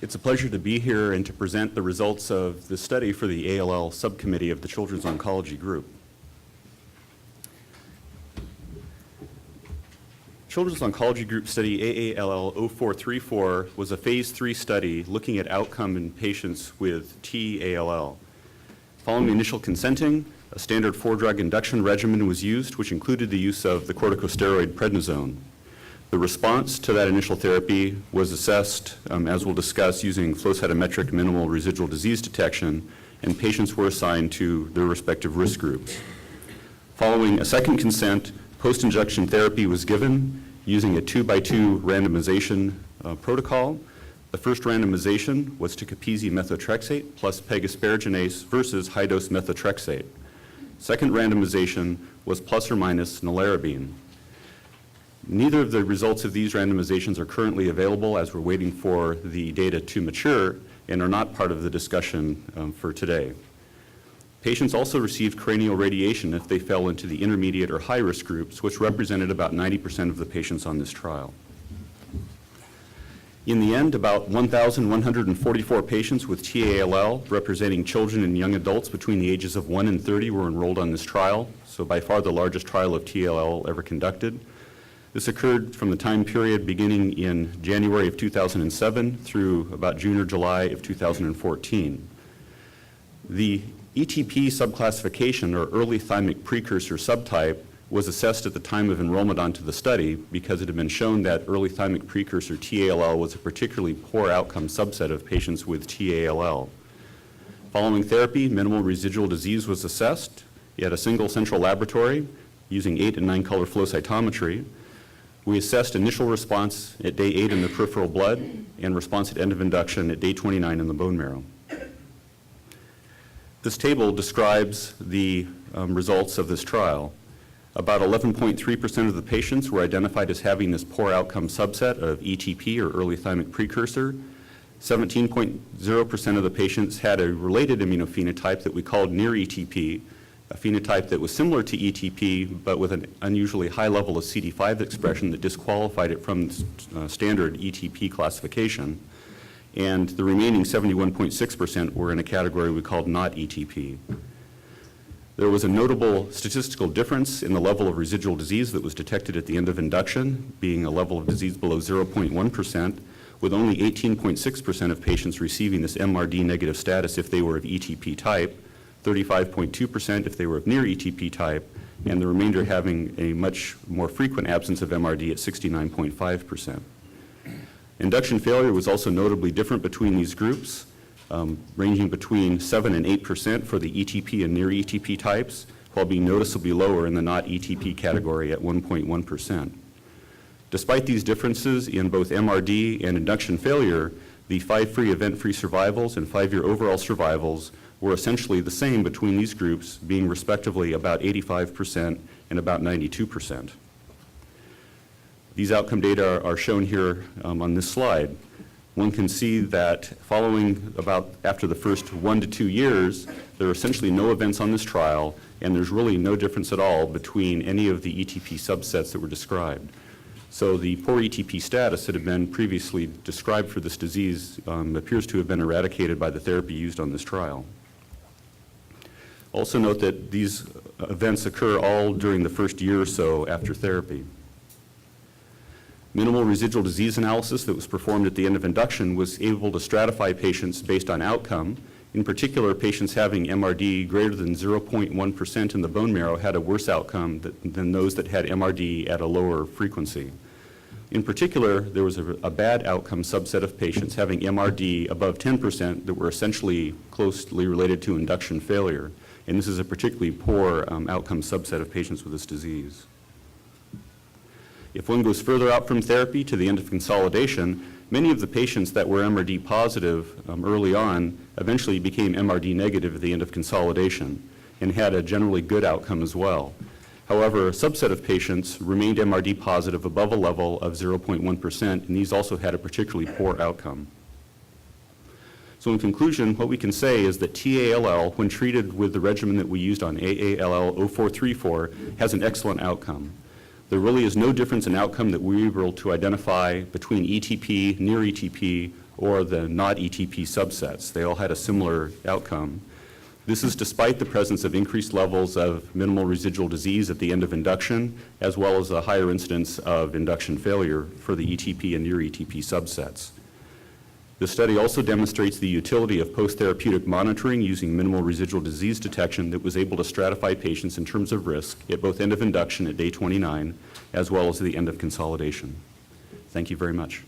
It's a pleasure to be here and to present the results of the study for the ALL subcommittee of the Children's Oncology Group. Children's Oncology Group study AALL0434 was a phase 3 study looking at outcome in patients with T-ALL. Following initial consenting, a standard 4-drug induction regimen was used, which included the use of the corticosteroid prednisone. The response to that initial therapy was assessed, as we'll discuss, using flow cytometric minimal residual disease detection, and patients were assigned to their respective risk groups. Following a second consent, post-induction therapy was given using a 2x2 randomization protocol. The first randomization was to Capezi methotrexate plus pegosparaginase versus high-dose methotrexate. Second randomization was plus or minus nelarabine. Neither of the results of these randomizations are currently available as we're waiting for the data to mature and are not part of the discussion for today. Patients also received cranial radiation if they fell into the intermediate or high-risk groups, which represented about 90% of the patients on this trial. In the end, about 1,144 patients with T-ALL, representing children and young adults between the ages of 1 and 30, were enrolled on this trial, so by far the largest trial of T-ALL ever conducted. This occurred from the time period beginning in January of 2007 through about June or July of 2014. The ETP subclassification, or early thymic precursor subtype, was assessed at the time of enrollment onto the study because it had been shown that early thymic precursor T-ALL was a particularly poor outcome subset of patients with T-ALL. Following therapy, minimal residual disease was assessed at a single central laboratory using 8 and 9 color flow cytometry. We assessed initial response at day 8 in the peripheral blood and response at end of induction at day 29 in the bone marrow. This table describes the results of this trial. About 11.3% of the patients were identified as having this poor outcome subset of ETP, or early thymic precursor. 17.0% of the patients had a related immunophenotype that we called near ETP, a phenotype that was similar to ETP but with an unusually high level of CD5 expression that disqualified it from standard ETP classification. And the remaining 71.6% were in a category we called not ETP. There was a notable statistical difference in the level of residual disease that was detected at the end of induction, being a level of disease below 0.1%, with only 18.6% of patients receiving this MRD negative status if they were of ETP type, 35.2% if they were of near ETP type, and the remainder having a much more frequent absence of MRD at 69.5%. Induction failure was also notably different between these groups, ranging between 7 and 8% for the ETP and near ETP types, while being noticeably lower in the not ETP category at 1.1%. Despite these differences in both MRD and induction failure, the 5-free event-free survivals and 5-year overall survivals were essentially the same between these groups, being respectively about 85% and about 92%. These outcome data are shown here on this slide. One can see that following after the first 1 to 2 years, there are essentially no events on this trial, and there's really no difference at all between any of the ETP subsets that were described. So the poor ETP status that had been previously described for this disease appears to have been eradicated by the therapy used on this trial. Also note that these events occur all during the first year or so after therapy. Minimal residual disease analysis that was performed at the end of induction was able to stratify patients based on outcome. In particular, patients having MRD greater than 0.1% in the bone marrow had a worse outcome than those that had MRD at a lower frequency. In particular, there was a bad outcome subset of patients having MRD above 10% that were essentially closely related to induction failure. And this is a particularly poor outcome subset of patients with this disease. If one goes further out from therapy to the end of consolidation, many of the patients that were MRD positive early on eventually became MRD negative at the end of consolidation and had a generally good outcome as well. However, a subset of patients remained MRD positive above a level of 0.1%, and these also had a particularly poor outcome. So in conclusion, what we can say is that T-ALL, when treated with the regimen that we used on AALL0434, has an excellent outcome. There really is no difference in outcome that we were able to identify between ETP, near ETP, or the not ETP subsets. They all had a similar outcome. This is despite the presence of increased levels of minimal residual disease at the end of induction, as well as a higher incidence of induction failure for the ETP and near ETP subsets. The study also demonstrates the utility of post-therapeutic monitoring using minimal residual disease detection that was able to stratify patients in terms of risk at both end of induction at day 29, as well as the end of consolidation. Thank you very much.